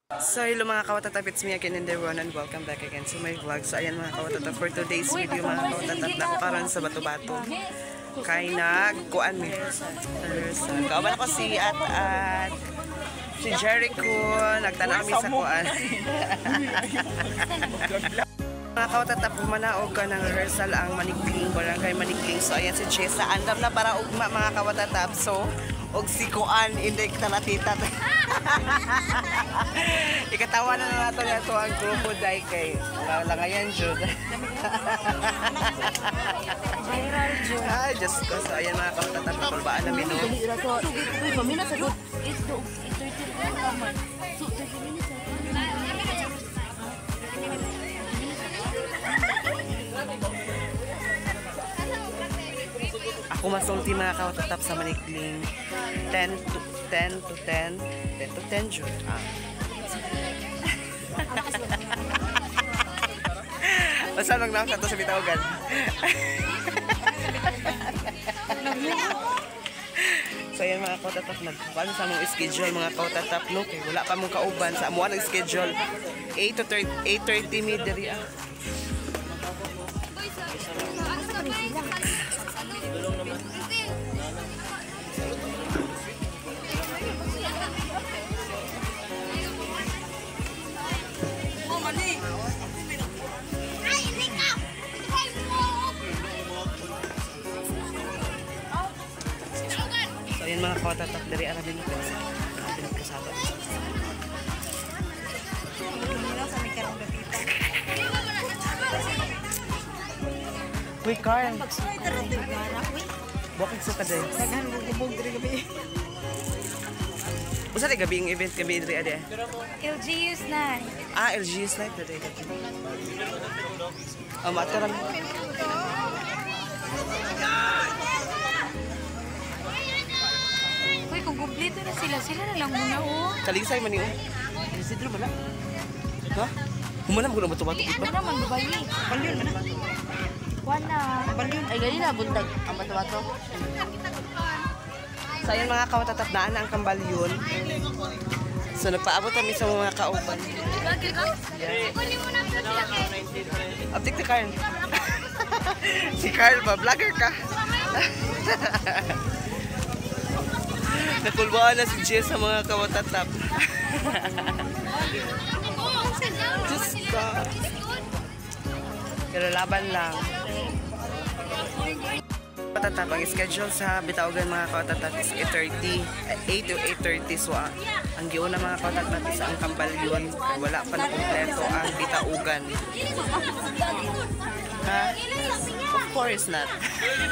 So hello mga kawatatap, it's me again in the one and welcome back again to my vlog. So ayan mga kawatatap, for today's video mga kawatatap, nakukaroon sa bato-bato. Kaya nagkuan mi. Kawan ako si At si Jericho, nagtanaw mi sa kuan. Mga kawatatap, manaog ka ng rehearsal ang Manikling, barangay Manikling. So ayan si Jessa, andam na para ugma mga kawatatap. So og si Kuan, hindi kita natita. Ikatawa na nato na ito ang crocodile kay langayan jud. Viral jud. Ay, just ko. So ayan mga kawatatap, kulbaan na minu. Uy, pamina sa dog. Ito, Ako masulti mga kawatatap sa Manikling. 10 to 10 jud. Basta lang naman sa sa bitawagan. So ayan mga kawatatap, nagkuhan sa mong schedule mga kawatatap, no? Kaya wala pa mong kauban sa amuan ng schedule. 8 to 8:30 midday. Ayan mga kawatatap, dari arabin ko sa pinagkasaba. Uy, Carl. Bakit sa kaday? naghambog diri gabi. Usa di gabi ang event gabi diri ade? LGU's na. LGU's night today gabi. Mataram. Uy, kung kumpleto na sila na lang muna oh. Kalisay man ni oh. Isidro bala. Ha? Humanam ko na bato-bato Ano naman babayi? Balyon man. Wala. Balyon. Ay gali na buntag ang bato-bato. So ayan mga kawatatap, daan ang kambalyon. So nagpaabot kami sa mga kauban. Update ni Carl. Si Carl ba? Vlogger ka? Nakulbaan na si Jess sa mga kawatatap. Just pero laban lang. Kawatatap, ang schedule sa bitawagan mga kawatatap is 8:30, 8 to 8:30. So ang giuna mga kawatatap is ang kambalyon. Wala pa na kompleto ang bitaugan. Ha? Of course not.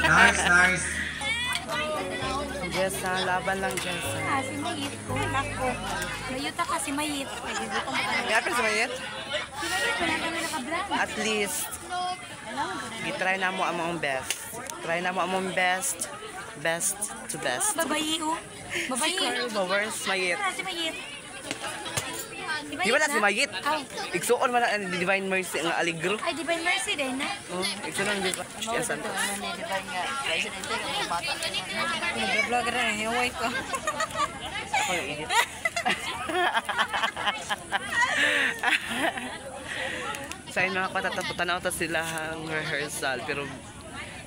Nice. Jessa, laban lang Jessa. Si Mayit ko. Nako. Mayuta ka si Mayit. Kaya pa si Mayet? Si Mayit, wala kami nakabrand. At least, i-try na mo ang mong best. Try na mo ang mong best. Best to best. Babayi oh. Babayi. Si Carl ba? Where's Mayet? Si Mayit. Di ba na si Mayet? Igsuon man ang Divine Mercy nga aligro. Ay, Divine Mercy din na. Oh, igsuon di ba? Yes, ano? Nag-vlogger na yung wife ko. Ako yung edit. Sa inyo mga kawatatap, tanaw ta sila ang rehearsal. Pero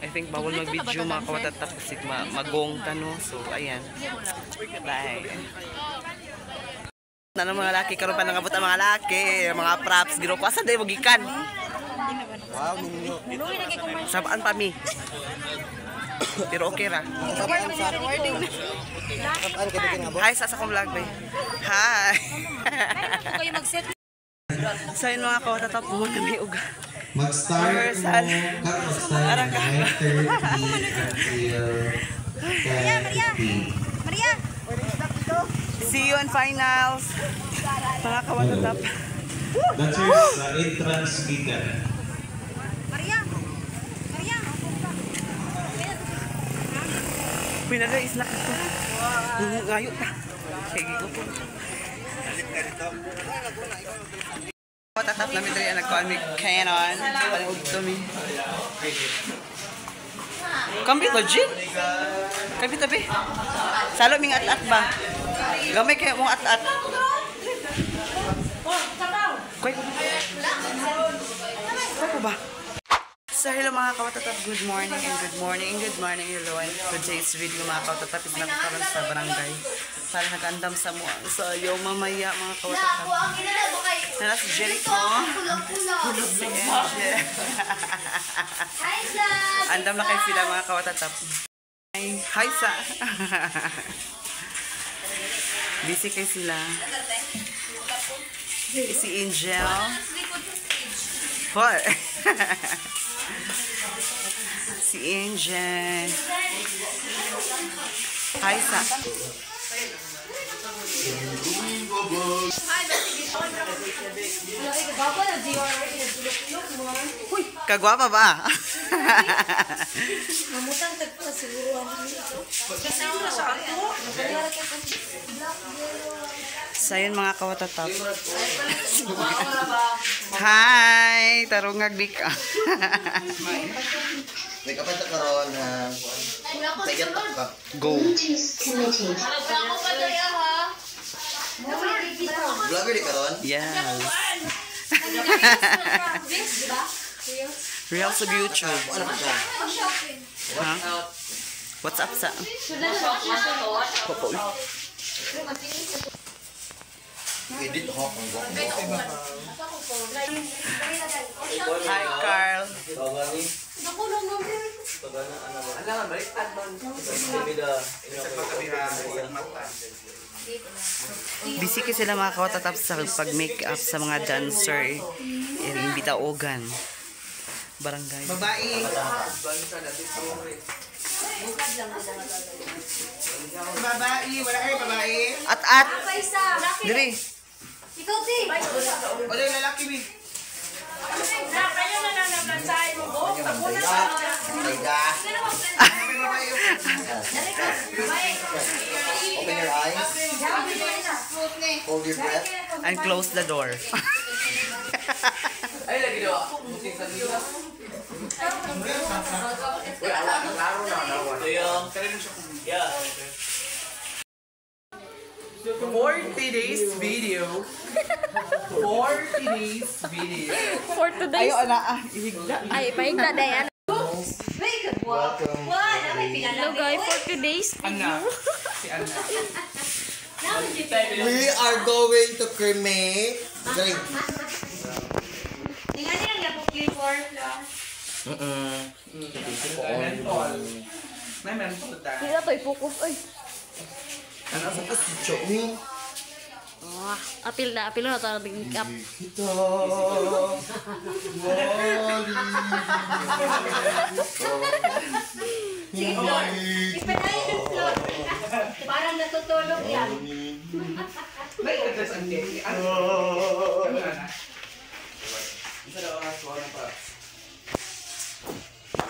I think bawal mag-video mga kawatatap kasi magong tano. So ayan. Bye. Ano mga laki, karon pa nangabot ang mga laki, mga props, giro ko. Asa dahil magikan? Wow, ninyo. Sabaan pa mi. Pero okay ra. Hi, sa akong vlog ba? Hi. Kayo mag-set. So yun mga kawatatap, pumunta kami og Mag-start rehearsal. Mag-start 9:30 until 10:50. Maria! See you in finals. Mga kawatatap. Dancers, entrance speaker. Maria! Maria! Pinala is na ito. Ngayon ta. Sige ko po. Kawatatap namin dali ang nagkuhan may Canon. Panood kami. Kambit ba, Jin? Kambit tabi. Salo ming at-at ba? Gamay kayo mong at-at. Kwek. Kwek ko ba? So hello mga kawatatap, good morning and good morning and good morning. Hello, and today's video mga kawatatap is nakakaroon sa barangay. Para nag-andam sa mo sayo mamaya mga kawatatap. Nala si Jericho. Si Angel. Andam na kayo sila mga kawatatap. Hi sa. Busy kayo sila. Si Angel. What? Si Angel. Hi sa. Kagwapa ba? Mamutang tagpa siguro. So yun mga kawatatap. Hi! Tarungag di ka. May kapag karoon na tayatak ka. Go! Vlogger di karoon? Yes. Real sa YouTube. Ano ka siya? Ha? What's up sa? Popoy. Edit ho. Hi Carl. Busy kasi sila mga kawatatap sa pag-make up sa mga dancer. Imbita ogan. Barangay. Babae. Babae, wala kayo babae. At! Diri! Ikaw, Ti. Wala yung lalaki, mi. Open your eyes. Hold your breath. And close the door. Ay, lagi daw. Buting sa dito. Wala, klaro na. Yeah. 40 days video. 40 days video. For today's... Ayo na ihigda. Ay, pahigda na yan. Welcome. Hello guys, for today's Anna. Si Anna. We are going to cremate. Drink. Tingnan nilang napukli for Mentol. May mentol ta. Hindi na to ipukus. Ay. Ano sa kasi mi? Apil na tayo make up. Kita. Parang natutulog yan. May address ang day. Ano na? Isa daw ang aswa na pa.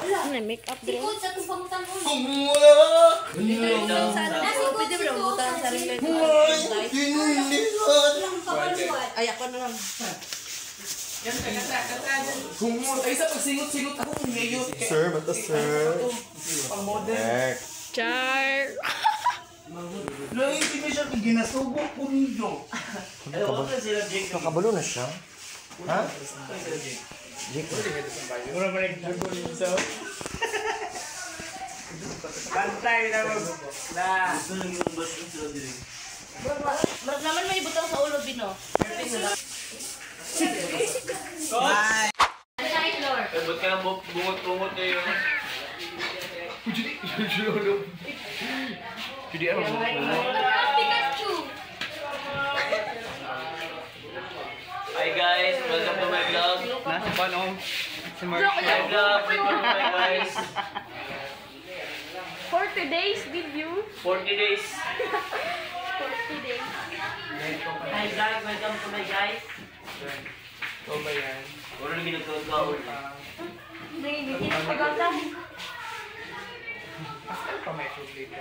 Ano na make up din? Kumula. Pwede mo lang buta ang sarili. Kinilihan. Ay, ako na lang. Kumula. Ay, isa pag singot-singot ako kung ngayon. Sir, mata sir. Pang model. Char! Lang hindi mo siya ginasubok ko niyo. Nakabalo na siya. Ha? Mura pa rin nagulin sa... Pantay na mo. Na. Naman may butang sa ulo, Bino. Bye! Ba't ka lang bungot-bungot na yun? Jadi ano bungot-bungot? Pikachu! Hi guys, welcome to my vlog. Nasa paano? Si Mark. My vlog, welcome to my guys. For today's video. 40 days. 40 days. Hi guys, welcome to my guys. Ito ba yan? Wala na ginagawa ulit. Hindi na pagkakam. Pasal pa may problema.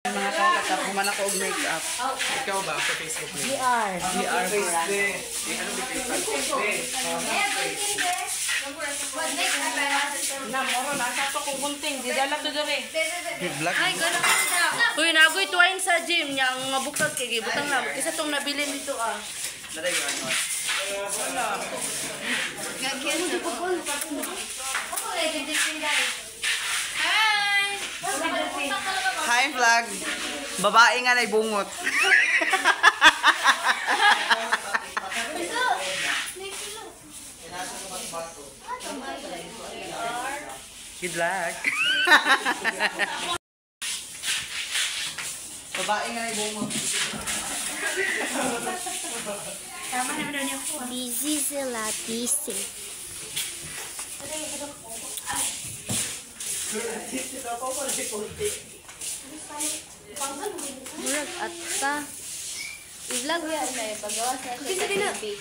Mga kawatatap, human ako og make-up. Ikaw ba sa Facebook mo? VR. VR for us. Ano ba Na, moro na sa to kung kunting. Di dala to dere. Vlog. Ay, gano'n ka na. Uy, nagoy tuwain sa gym niya ang mabuktag kay gibutang na. Isa tong nabili nito ah. Naday ko ano. Hi, vlog. Babae nga na bungot. Good luck. Babae nga na bungot. Tama na daw niya po. Busy sila, busy. Murag at ka. I-vlog mo yan na eh. Pagawa sa siya sa TV.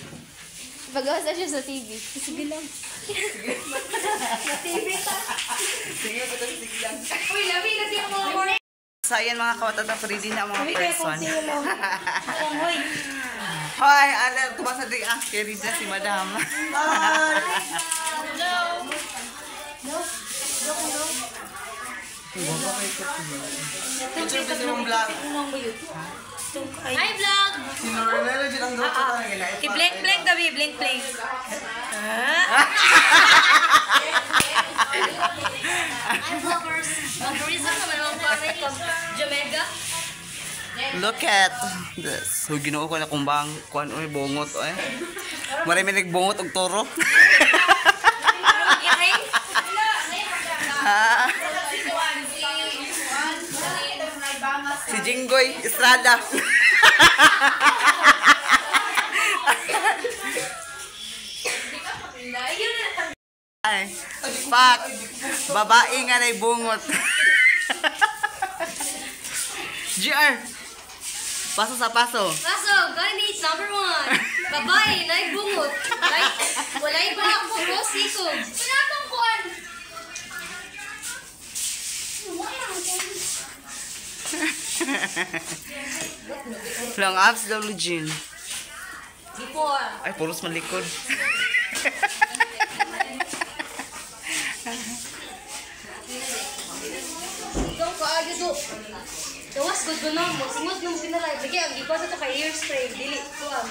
Pagawa sa siya sa TV. Sige lang. Sa TV ka. Sige, sige lang. Uy, labi na siya mga more. So, ayan mga kawatatang ready na ang mga person. Uy. Hoy, alam, tumasa din ang carry na si Madam. Picture kasi yung vlog. Hi, vlog! Sinorelelo dyan ang doktor na nila. I-blink-blink gabi, blink-blink. I'm vloggers. Vloggerism naman ang panay ko. Jamaica. Look at this. So, ginoo ko na kumbang kuan oy bongot oy. Marami nagbungot og toro. Si Jinggoy Estrada. Ay, pak. Babae nga na bungot. GR. Paso sa paso. Paso, ganit, number 1. Babae, naibungot. Walay ba ako rosiko? Wala akong kuwan. Long abs daw, Lugin. Before. Ay, puros malikod. Ikaw kaagyo do. Tawas ko doon mo. Singod yung pinalay. Bigay, ang iba sa ito kay ear spray. Dili. Kuwang.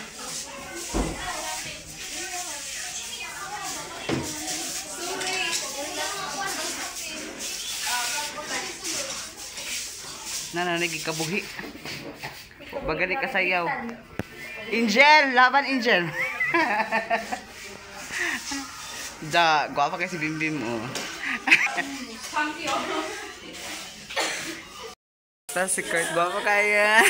Nananagig kabuhi. Bagani kasayaw. Angel! Laban, Angel! Da, guwapa kasi Bimbim mo. Tapos si Kurt, guwapa kaya.